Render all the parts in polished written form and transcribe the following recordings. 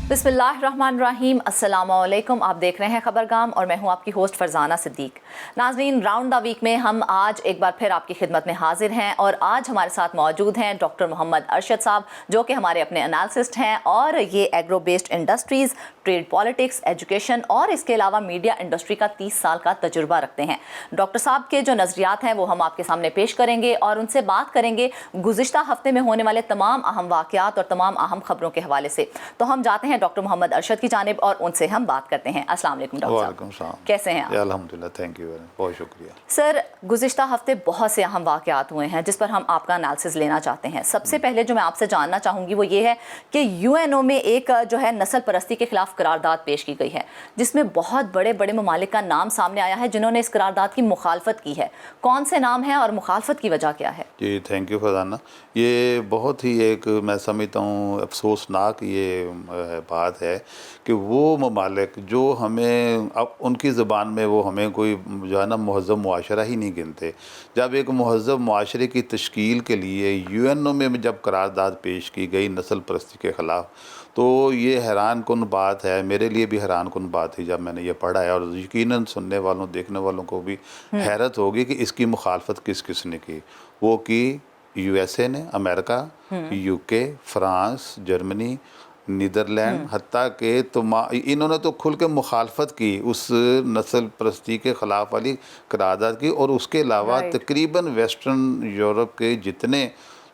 बिस्मिल्लाहिर्रहमानिर्रहीम, अस्सलाम वालेकुम। आप देख रहे हैं खबरगाम और मैं हूं आपकी होस्ट फरजाना सिद्दीक। नाज़रीन, राउंड द वीक में हम आज एक बार फिर आपकी खिदमत में हाजिर हैं और आज हमारे साथ मौजूद हैं डॉक्टर मोहम्मद अरशद साहब, जो कि हमारे अपने एनालिसिस्ट हैं और ये agro based industries, trade politics, education और इसके अलावा मीडिया इंडस्ट्री का 30 साल का तजुर्बा रखते हैं। डॉक्टर साहब के जो नज़रियात हैं वो हम आपके सामने पेश करेंगे और उनसे बात करेंगे गुज़िश्ता हफ्ते में होने वाले तमाम अहम वाक़यात और तमाम अहम खबरों के हवाले से। तो हम जाते हैं डॉक्टर मोहम्मद अरशद की जानिब और उनसे हम बात करते हैं। अस्सलाम वालेकुम डॉक्टर साहब, कैसे हैं आप? अल्हम्दुलिल्लाह, थैंक यू, बहुत शुक्रिया। सर, गुज़िश्ता हफ्ते बहुत से अहम वाक़यात हुए हैं जिस पर हम आपका एनालिसिस लेना चाहते हैं। सबसे पहले जो मैं आपसे जानना चाहूँगी वो ये है कि यूएनओ में एक जो है नस्ल परस्ती के खिलाफ करारदाद पेश की गई है, जिसमें बहुत बड़े बड़े ममालिक का नाम सामने आया है जिन्होंने इस करारदाद की मुखालफत की है। कौन से नाम हैं और मुखालफत की वजह क्या है? जी, थैंक यू फरजाना। ये बहुत ही एक मैं समझता हूँ अफसोसनाक ये बात है कि वो ममालिक जो हमें अब उनकी ज़बान में वो हमें कोई जो है ना महज़ब मुआशरा ही नहीं गिनते। जब एक महज़ब मुआशरे की तश्कील के लिए यूएनओ में जब करारदाद पेश की गई नस्ल परस्ती के ख़िलाफ़, तो ये हैरान कुन बात है, मेरे लिए भी हैरान कुन बात थी जब मैंने ये पढ़ा है, और यकीनन सुनने वालों देखने वालों को भी हैरत होगी कि इसकी मुखालफत किस किस ने की। वो की यूएसए ने, America, UK, France, Germany, Netherlands, हत्ता के तो इन्होंने तो खुल के मुखालफत की उस नस्ल परस्ती के ख़िलाफ़ वाली करारदाद की। और उसके अलावा तकरीबन वेस्टर्न यूरोप के जितने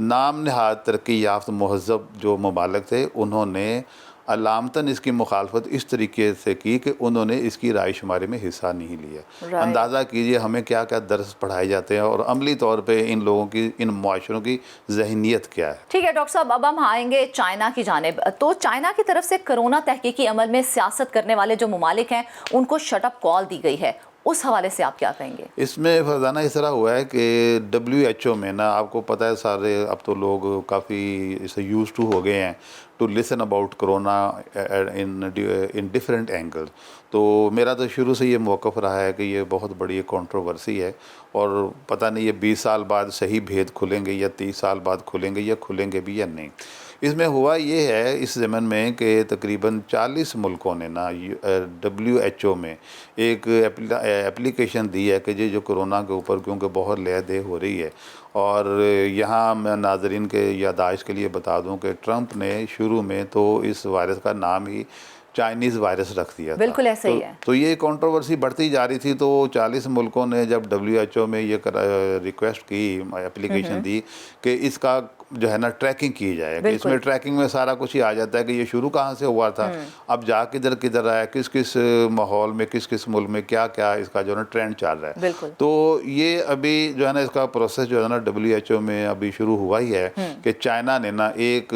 नाम नहाद तरक्की याफ्त महज़ब जो ममालिक थे, उन्होंने अलामतन इसकी मुखालफत इस तरीके से की कि उन्होंने इसकी राय शुमारी में हिस्सा नहीं लिया। अंदाज़ा कीजिए हमें क्या क्या दर्स पढ़ाए जाते हैं और अमली तौर पे इन लोगों की, इन मुआशरों की जहनीत क्या है। ठीक है डॉक्टर साहब, अब हम आएंगे चाइना की जानिब। तो चाइना की तरफ से कोरोना तहकीकी अमल में सियासत करने वाले जो ममालिक हैं उनको शटअप कॉल दी गई है, उस हवाले से आप क्या कहेंगे? इसमें फरजाना इस तरह हुआ है कि WHO में ना, आपको पता है सारे अब तो लोग काफ़ी इसे यूज टू हो गए हैं to listen about corona in different angles. तो मेरा तो शुरू से ये मौक़िफ़ रहा है कि ये बहुत बड़ी कंट्रोवर्सी है और पता नहीं ये 20 साल बाद सही भेद खुलेंगे या 30 साल बाद खुलेंगे या खुलेंगे भी या नहीं। इसमें हुआ ये है इस ज़मन में कि तकरीबन 40 मुल्कों ने ना WHO में एक एप्लीकेशन दी है कि जो कोरोना के ऊपर, क्योंकि बहुत लेह देह हो रही है, और यहाँ मैं नाज़रीन के यादाश्त के लिए बता दूँ कि ट्रंप ने शुरू में तो इस वायरस का नाम ही चाइनीज़ वायरस रख दिया था। बिल्कुल ऐसे ही है। तो ये कंट्रोवर्सी बढ़ती जा रही थी, तो 40 मुल्कों ने जब WHO में ये रिक्वेस्ट की, एप्लीकेशन दी कि इसका जो है ना ट्रैकिंग की जाए, कि इसमें ट्रैकिंग में सारा कुछ ही आ जाता है कि ये शुरू कहाँ से हुआ था, अब जा किधर किधर आया, किस किस माहौल में, किस किस मुल्क में क्या क्या इसका जो है ना ट्रेंड चल रहा है। तो ये अभी जो है ना इसका प्रोसेस जो है ना WHO में अभी शुरू हुआ ही है कि चाइना ने ना एक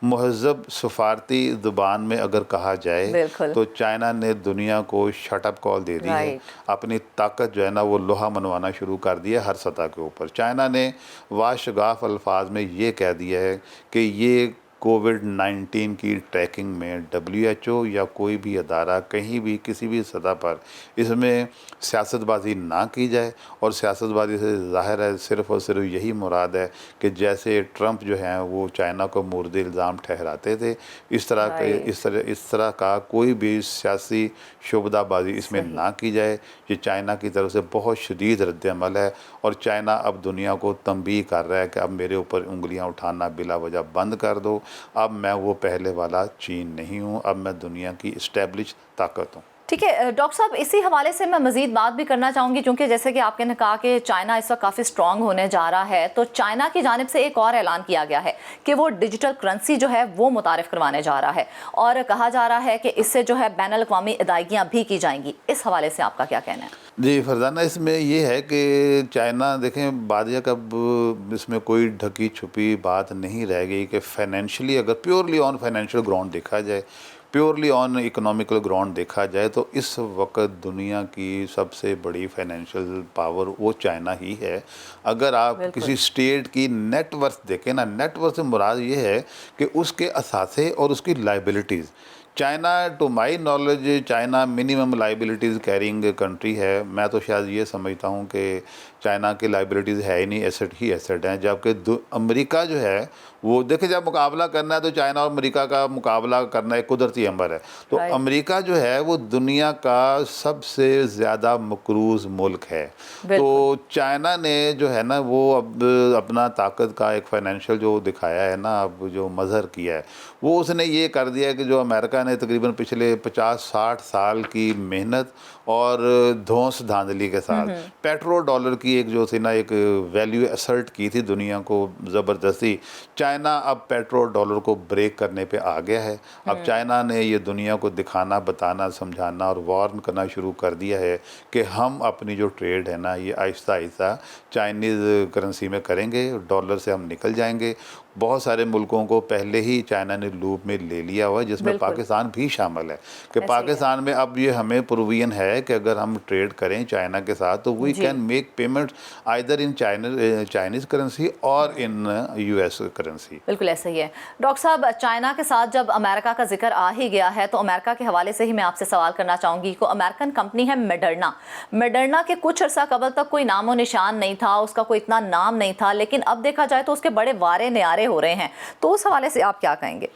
महज़ब सफारती ज़ुबान में अगर कहा जाए तो चाइना ने दुनिया को शटअप कॉल दे दी है। अपनी ताकत जो है ना वो लोहा मनवाना शुरू कर दिया हर सतह के ऊपर। चाइना ने वाशगाफ अल्फाज में ये कह दिया है कि ये कोविड-19 की ट्रैकिंग में WHO या कोई भी अदारा कहीं भी किसी भी सतह पर इसमें सियासतबाजी ना की जाए। और सियासतबाजी से ज़ाहिर है सिर्फ़ और सिर्फ यही मुराद है कि जैसे ट्रंप जो हैं वो चाइना को मुर्द इल्ज़ाम ठहराते थे, इस तरह का कोई भी सियासी शुबदाबाजी इसमें ना की जाए। ये चाइना की तरफ से बहुत शदीद रद्द-ए-अमल है और चाइना अब दुनिया को तंबीह कर रहा है कि अब मेरे ऊपर उंगलियां उठाना बिला वजह बंद कर दो। अब मैं वो पहले वाला चीन नहीं हूँ, अब मैं दुनिया की इस्टेब्लिश ताकत हूँ। ठीक है डॉक्टर साहब, इसी हवाले से मैं मज़ीद बात भी करना चाहूँगी, क्योंकि जैसे कि आपने कहा कि चाइना इस वक्त काफ़ी स्ट्रॉन्ग होने जा रहा है, तो चाइना की जानिब से एक और ऐलान किया गया है कि वो डिजिटल करेंसी जो है वो मुतारिफ करवाने जा रहा है और कहा जा रहा है कि इससे जो है बैनुल-अक़वामी अदायगियाँ भी की जाएंगी। इस हवाले से आपका क्या कहना है? जी फरजाना, इसमें ये है कि चाइना देखें बादिया अब इसमें कोई ढकी छुपी बात नहीं रह गई कि फाइनेंशियली अगर प्योरली ऑन फाइनेंशियल ग्राउंड देखा जाए, प्योरली ऑन इकोनॉमिकल ग्राउंड देखा जाए, तो इस वक्त दुनिया की सबसे बड़ी फाइनेंशियल पावर वो चाइना ही है। अगर आप किसी स्टेट की नेटवर्थ देखें ना, नेटवर्थ से मुराद ये है कि उसके असासे और उसकी liabilities. China to my knowledge China minimum liabilities carrying country है। मैं तो शायद ये समझता हूँ कि चाइना की लाइबिलिटीज़ है ही नहीं, एसेट ही एसेट हैं। जबकि अमेरिका जो है वो देखिए, जब मुकाबला करना है तो चाइना और अमेरिका का मुकाबला करना एक कुदरती अमर है। तो अमेरिका जो है वो दुनिया का सबसे ज़्यादा मकरूज़ मुल्क है। तो चाइना ने जो है ना वो अब अपना ताकत का एक फाइनेंशियल जो दिखाया है ना, अब जो मज़हर किया है, वो उसने ये कर दिया है कि जो अमेरिका ने तकरीबन पिछले 50-60 साल की मेहनत और धौंस धांधली के साथ पेट्रो डॉलर की एक जो थी ना एक वैल्यू असर्ट की थी दुनिया को ज़बरदस्ती, चाइना अब पेट्रो डॉलर को ब्रेक करने पे आ गया है। अब चाइना ने ये दुनिया को दिखाना, बताना, समझाना और वार्न करना शुरू कर दिया है कि हम अपनी जो ट्रेड है ना ये आहिस्ता आहिस्ता चाइनीज़ करेंसी में करेंगे, डॉलर से हम निकल जाएंगे। बहुत सारे मुल्कों को पहले ही चाइना ने लूप में ले लिया हुआ है, जिसमें पाकिस्तान भी शामिल है कि पाकिस्तान में अब ये हमें प्रूवियन है कि अगर हम ट्रेड करें चाइना के साथ तो we can make payments either in Chinese currency और इन यूएस करेंसी। बिल्कुल ऐसा ही है। डॉक्टर साहब, चाइना के साथ जब अमेरिका का जिक्र आ ही गया है तो अमेरिका के हवाले से ही मैं आपसे सवाल करना चाहूँगी कि अमेरिकन कंपनी है मॉडर्ना के कुछ अर्सा कबल तक कोई नामो निशान नहीं था, उसका कोई इतना नाम नहीं था, लेकिन अब देखा जाए तो उसके बड़े वारे न्यारे हो रहे हैं, तो उस हवाले से आप क्या कहेंगे?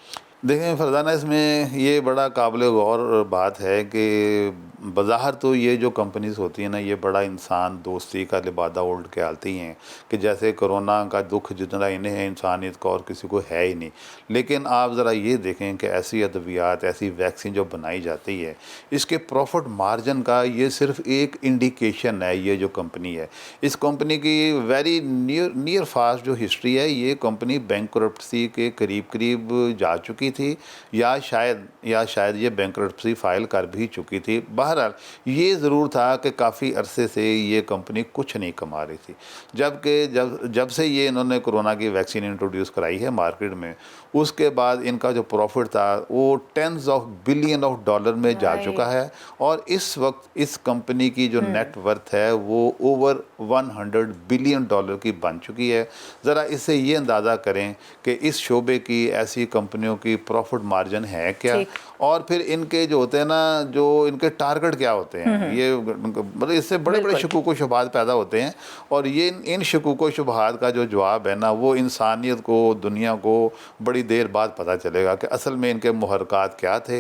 देखें फरजाना, इसमें ये बड़ा काबिल गौर बात है कि बज़ाहिर तो ये जो कंपनीज़ होती हैं ना ये बड़ा इंसान दोस्ती का लिबादा ओढ़ के आती हैं कि जैसे कोरोना का दुख जितना इन्हें है इंसानियत का और किसी को है ही नहीं। लेकिन आप ज़रा ये देखें कि ऐसी अद्वियात, ऐसी वैक्सीन जो बनाई जाती है, इसके प्रॉफिट मार्जिन का ये सिर्फ एक इंडिकेशन है। ये जो कंपनी है, इस कंपनी की वेरी नियर फास्ट जो हिस्ट्री है, ये कंपनी बैंकरप्सी के करीब जा चुकी थी या शायद ये बैंकरप्सी फाइल कर भी चुकी थी। बहरहाल ये ज़रूर था कि काफ़ी अरसे से ये कंपनी कुछ नहीं कमा रही थी, जबकि जब से ये इन्होंने कोरोना की वैक्सीन इंट्रोड्यूस कराई है मार्केट में, उसके बाद इनका जो प्रॉफिट था वो tens of billion of dollar में जा चुका है। और इस वक्त इस कंपनी की जो नेट वर्थ है वो ओवर 100 बिलियन डॉलर की बन चुकी है। ज़रा इससे ये अंदाज़ा करें कि इस शोबे की ऐसी कंपनियों की प्रॉफिट मार्जिन है क्या, और फिर इनके जो होते हैं ना, जो इनके टारगेट क्या होते हैं। ये मतलब इससे बड़े बड़े शकूक व शुबहात पैदा होते हैं, और ये इन शकूक व शुबहात का जो जवाब है ना वो इंसानियत को, दुनिया को बड़ी देर बाद पता चलेगा कि असल में इनके मुहर्रकात क्या थे,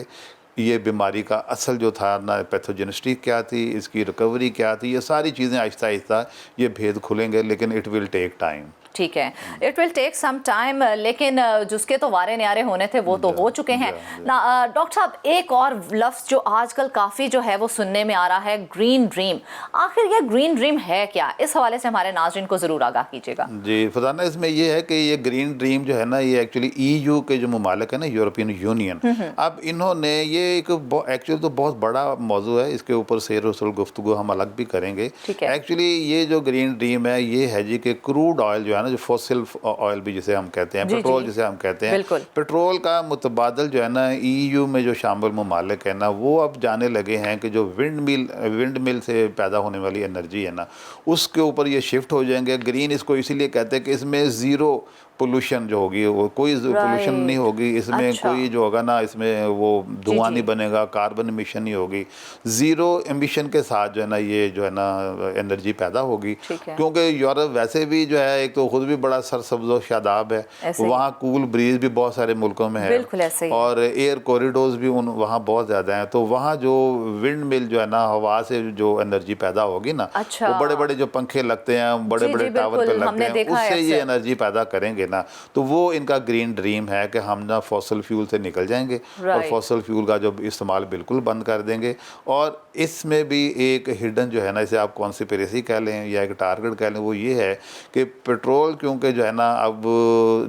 ये बीमारी का असल जो था ना पैथोजेनिसिटी क्या थी, इसकी रिकवरी क्या थी। ये सारी चीज़ें आहिस्ता आहिस्ता ये भेद खुलेंगे, लेकिन इट विल टेक टाइम। ठीक है, it will take some time, लेकिन जिसके तो वारे न्यारे होने थे वो तो हो चुके हैं ना। डॉक्टर साहब, एक और लफ्ज़ जो आजकल काफ़ी जो है वो सुनने में आ रहा है, ग्रीन ड्रीम। आखिर ये ग्रीन ड्रीम है क्या? इस हवाले से हमारे नाज़रीन को ज़रूर आगाह कीजिएगा। जी फरजाना, इसमें ये है कि ये ग्रीन ड्रीम जो है ना ये एक्चुअली EU के जो ममालिक है ना, यूरोपियन यूनियन, अब इन्होंने ये एक एक्चुअली तो बहुत बड़ा मौजू है, इसके ऊपर सैर वसूल गुफ्तगू हम अलग भी करेंगे। एक्चुअली ये जो ग्रीन ड्रीम है ये है जी कि क्रूड ऑयल जो है जो फॉसिल ऑयल भी जिसे हम कहते हैं, पेट्रोल जिसे हम कहते हैं, पेट्रोल का मुतबादल जो है ना EU में जो शामिल ममालिक है ना वो अब जाने लगे हैं कि जो विंड मिल से पैदा होने वाली एनर्जी है ना उसके ऊपर ये शिफ्ट हो जाएंगे। ग्रीन इसको इसीलिए कहते हैं कि इसमें ज़ीरो पोल्यूशन जो होगी, वो कोई पोल्यूशन नहीं होगी इसमें। कोई जो होगा ना इसमें वो धुआं नहीं बनेगा, कार्बन एमिशन नहीं होगी, ज़ीरो एमिशन के साथ जो है ना ये जो है ना एनर्जी पैदा होगी। क्योंकि यूरोप वैसे भी जो है एक तो खुद भी बड़ा सरसब्ज़ और शादाब है, वहाँ कूल ब्रीज भी बहुत सारे मुल्कों में है और एयर कॉरिडोर्स भी वहाँ बहुत ज़्यादा हैं। तो वहाँ जो विंड मिल जो है ना हवा से जो एनर्जी पैदा होगी ना, वो बड़े बड़े जो पंखे लगते हैं, बड़े बड़े टावर पे लगते हैं, उससे ये एनर्जी पैदा करेंगे ना। तो वो इनका ग्रीन ड्रीम है कि हम ना फॉसल फ्यूल से निकल जाएंगे और फॉसल फ्यूल का जो इस्तेमाल बिल्कुल बंद कर देंगे। और इसमें भी एक हिडन जो है ना, इसे आप कॉन्स्पिरेसी कह लें या एक टारगेट कह लें, वो ये है कि पेट्रोल क्योंकि जो है ना अब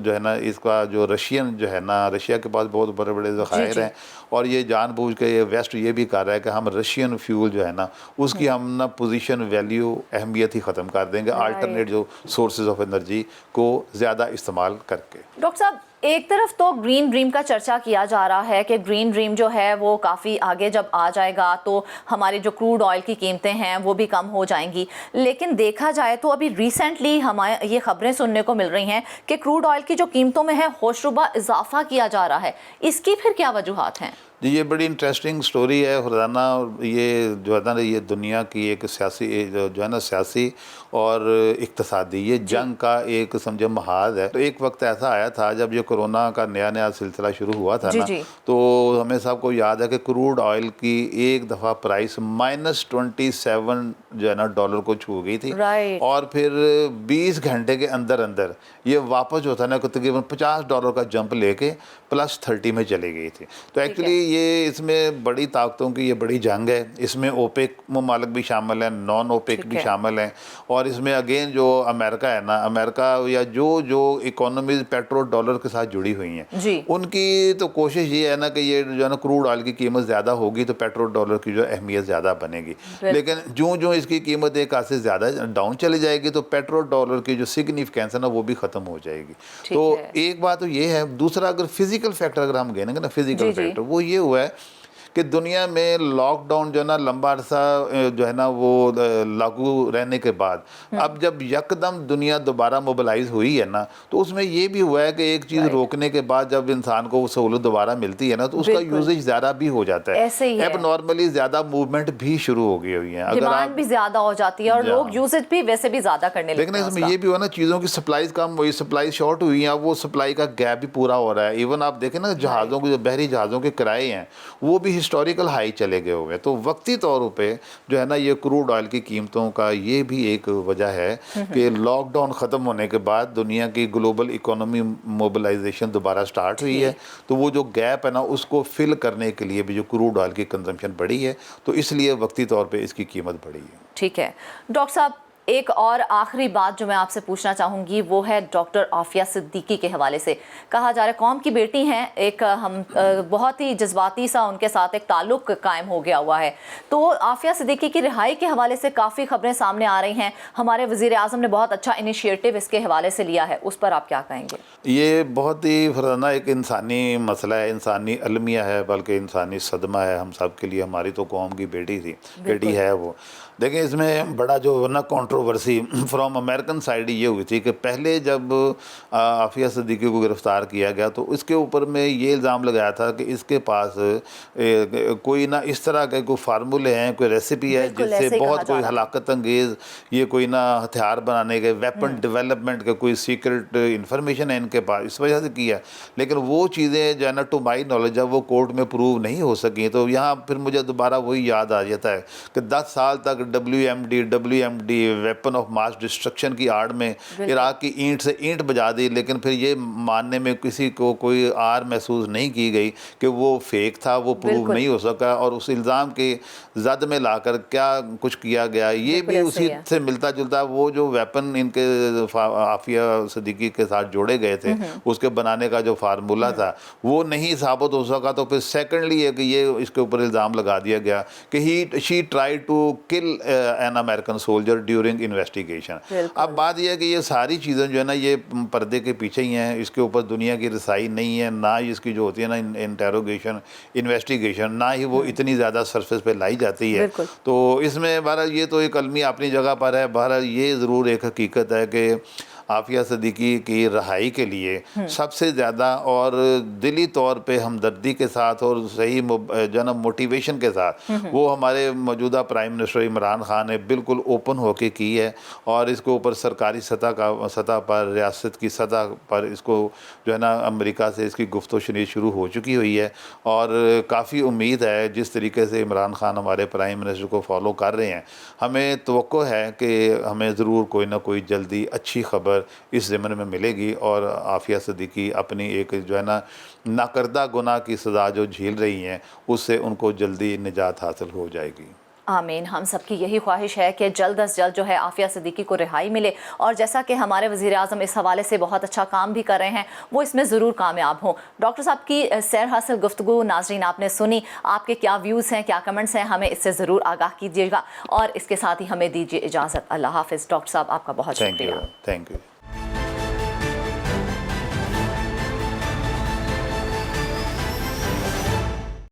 जो है ना इसका जो रशिया के पास बहुत बड़े बड़े ज़खायर हैं, और ये जानबूझ के ये वेस्ट ये भी कर रहा है कि हम रशियन फ्यूल जो है ना उसकी हम ना पोजीशन वैल्यू अहमियत ही ख़त्म कर देंगे, अल्टरनेट जो सोर्सेज ऑफ एनर्जी को ज़्यादा इस्तेमाल करके। डॉक्टर साहब, ایک طرف تو گرین ڈریم کا چرچا کیا جا رہا ہے کہ گرین ڈریم جو ہے وہ کافی آگے جب آ جائے گا تو ہماری جو کروڈ آئل کی قیمتیں ہیں وہ بھی کم ہو جائیں گی، لیکن دیکھا جائے تو ابھی ریسنٹلی ہمیں یہ خبریں سننے کو مل رہی ہیں کہ کروڈ آئل کی جو قیمتوں میں ہے ہوشربا اضافہ کیا جا رہا ہے، اس کی پھر کیا وجوہات ہیں؟ جی یہ بڑی انٹرسٹنگ سٹوری ہے فرزانہ، اور یہ جو ہے نا یہ دنیا کی ایک سیاسی جو ہے نا سیاسی اور اقتصادی یہ جنگ کا ایک سمجھے محاذ ہے۔ تو ایک وقت ایسا آیا تھا جب یہ کرونا کا نیا سلسلہ شروع ہوا تھا نا، تو ہمیں سب کو یاد ہے کہ کروڈ آئل کی ایک دفعہ پرائس -27 جو ہے نا ڈالر کو چھو گئی تھی، اور پھر 20 گھنٹے کے اندر یہ واپس جو تھا نا تقریباً $50 کا جمپ لے کے +30 میں چلی گئی تھی۔ تو ایکچولی یہ اس میں بڑی طاقتوں کی یہ بڑی جنگ ہے، اس میں اوپیک ممالک بھی شامل ہیں، نان اوپیک بھی شامل ہیں، اور اس میں اگین جو امریکہ ہے نا، امریکہ یا جو اکانومیز پیٹرو ڈالر کے ساتھ جڑی ہوئی ہیں ان کی تو کوشش یہ ہے نا کہ یہ جو ہے نا کروڈ آئل کی قیمت زیادہ ہوگی تو پیٹرو ڈالر کی جو اہمیت زیادہ بنے گی، لیکن جو اس کی قیمت ایک آدھ سے زیادہ ڈاؤن چلی جائے گی تو پیٹرو ڈالر کی جو سگنیفیکینس ہے نا وہ بھی ختم ہو جائے گی۔ تو ایک بات تو یہ ہے، دوسرا اگر فزیکل فیکٹر اگر ہم گنے گے نا، فزیکل فیکٹر وہ یہ ہوا ہے کہ دنیا میں لاک ڈاؤن جو ہے نا لمبا عرصہ جو ہے نا وہ لاگو رہنے کے بعد اب جب یکدم دنیا دوبارہ موبلائز ہوئی ہے نا، تو اس میں یہ بھی ہوا ہے کہ ایک چیز روکنے کے بعد جب انسان کو وہ سہولت دوبارہ ملتی ہے نا تو اس کا یوزیج زیادہ بھی ہو جاتا ہے، اب نارملی زیادہ موومنٹ بھی شروع ہو گئی ہوئی ہیں، ڈیمانڈ بھی زیادہ ہو جاتی ہے اور لوگ یوزیج بھی ویسے بھی زیادہ کرنے لگتے ہیں۔ لیکن اس میں یہ بھی ہوا نا چیزوں کی سپلائز کم ہوئی، سپلائی شارٹ ہوئی ہیں، اب وہ سپلائی کا گیپ بھی پورا ہو رہا ہے۔ ایون آپ دیکھیں نا جہازوں کے جو بحری جہازوں کے کرائے ہیں وہ بھی ہسٹوریکل ہائی چلے گئے ہوئے ہیں، تو وقتی طور پہ جو ہے نا یہ کروڈ آئل کی قیمتوں کا یہ بھی ایک وجہ ہے کہ لاک ڈاؤن ختم ہونے کے بعد دنیا کی گلوبل اکانومی موبلائزیشن دوبارہ سٹارٹ ہوئی ہے، تو وہ جو گیپ ہے نا اس کو فل کرنے کے لیے بھی جو کروڈ آئل کی کنزمپشن بڑھی ہے، تو اس لیے وقتی طور پہ اس کی قیمت بڑھی ہے۔ ٹھیک ہے ڈاکٹر صاحب، ایک اور آخری بات جو میں آپ سے پوچھنا چاہوں گی وہ ہے ڈاکٹر عافیہ صدیقی کے حوالے سے۔ کہا جا رہا ہے قوم کی بیٹی ہیں، ایک ہم بہت ہی جذباتی سا ان کے ساتھ ایک تعلق قائم ہو گیا ہوا ہے، تو عافیہ صدیقی کی رہائی کے حوالے سے کافی خبریں سامنے آ رہی ہیں، ہمارے وزیر اعظم نے بہت اچھا انیشیٹو اس کے حوالے سے لیا ہے، اس پر آپ کیا کہیں گے؟ یہ بہت ہی فرزانہ ایک انسانی مسئلہ ہے، انسانی المیہ ہے، بلکہ انسانی صدمہ ہے ہم سب کے لیے، ہماری تو قوم کی بیٹی ہے وہ۔ دیکھیں اس میں بڑا جو نا کنٹروورسی فرام امریکن سائڈ یہ ہوئی تھی کہ پہلے جب عافیہ صدیقی کو گرفتار کیا گیا تو اس کے اوپر میں یہ الزام لگایا تھا کہ اس کے پاس کوئی نہ اس طرح کے کوئی فارمولے ہیں، کوئی ریسیپی ہے جس سے بہت کوئی ہلاکت انگیز یہ کوئی نہ ہتھیار بنانے کے ویپن ڈیولپمنٹ کے کوئی سیکرٹ انفارمیشن ہے ان کے پاس، اس وجہ سے کیا، لیکن وہ چیزیں جو ہے نا ٹو مائی نالج جب وہ کورٹ میں پروو نہیں ہو سکیں تو یہاں پھر مجھے دوبارہ وہی یاد آ جاتا ہے کہ 10 سال تک WMD weapon of mass destruction کی آڑ میں عراق کی اینٹ سے اینٹ بجا دی، لیکن پھر یہ ماننے میں کسی کو کوئی آر محسوس نہیں کی گئی کہ وہ فیک تھا، وہ پروو نہیں ہو سکا، اور اس الزام کے زد میں لا کر کیا کچھ کیا گیا یہ بھی اسی سے ملتا جلتا۔ وہ جو ویپن ان کے عافیہ صدیقی کے ساتھ جوڑے گئے تھے اس کے بنانے کا جو فارمولا تھا وہ نہیں ثابت ہو سکا، تو پھر سیکنڈلی یہ اس کے اوپر الزام لگا دیا گیا کہ she try to kill an American soldier during investigation. اب بات یہ ہے کہ یہ ساری چیزیں جو ہے نا یہ پردے کے پیچھے ہی ہیں، اس کے اوپر دنیا کی رسائی نہیں ہے، نہ اس کی جو ہوتی ہے نا انٹیروگیشن انویسٹیگیشن نہ ہی وہ اتنی زیادہ سرفیس پہ لائی جاتی ہے۔ تو اس میں بہرحال یہ تو ایک المیہ اپنی جگہ پر ہے، بہرحال یہ ضرور ایک حقیقت ہے کہ عافیہ صدیقی کی رہائی کے لیے سب سے زیادہ اور دلی طور پہ ہمدردی کے ساتھ اور صحیح جو ہے نا موٹیویشن کے ساتھ وہ ہمارے موجودہ پرائم منسٹر عمران خان نے بالکل اوپن ہو کے کی ہے، اور اس کے اوپر سرکاری سطح پر، ریاست کی سطح پر اس کو جو ہے نا امریکہ سے اس کی گفت و شنید شروع ہو چکی ہوئی ہے، اور کافی امید ہے جس طریقے سے عمران خان ہمارے پرائم منسٹر کو فالو کر رہے ہیں، ہمیں توقع ہے کہ ہمیں ضرور کوئی نہ کوئی جلدی اچھی خبر اس ضمن میں ملے گی، اور عافیہ صدیقی اپنی ایک جو ہے نا ناکردہ گناہ کی سزا جو جھیل رہی ہیں اس سے ان کو جلدی نجات حاصل ہو جائے گی۔ آمین، ہم سب کی یہی خواہش ہے کہ جلد از جلد جو ہے عافیہ صدیقی کو رہائی ملے، اور جیسا کہ ہمارے وزیر اعظم اس حوالے سے بہت اچھا کام بھی کر رہے ہیں وہ اس میں ضرور کامیاب ہوں۔ ڈاکٹر صاحب کی سیر حاصل گفتگو ناظرین آپ نے سنی، آپ کے کیا ویوز ہیں، کیا کمنٹس ہیں، ہمیں اس سے ضرور آگاہ کیجیے گا، اور اس کے ساتھ ہی ہمیں دیجیے اجازت۔ اللہ حافظ ڈاکٹر صاحب، آپ کا بہت شکریہ۔ Thank you.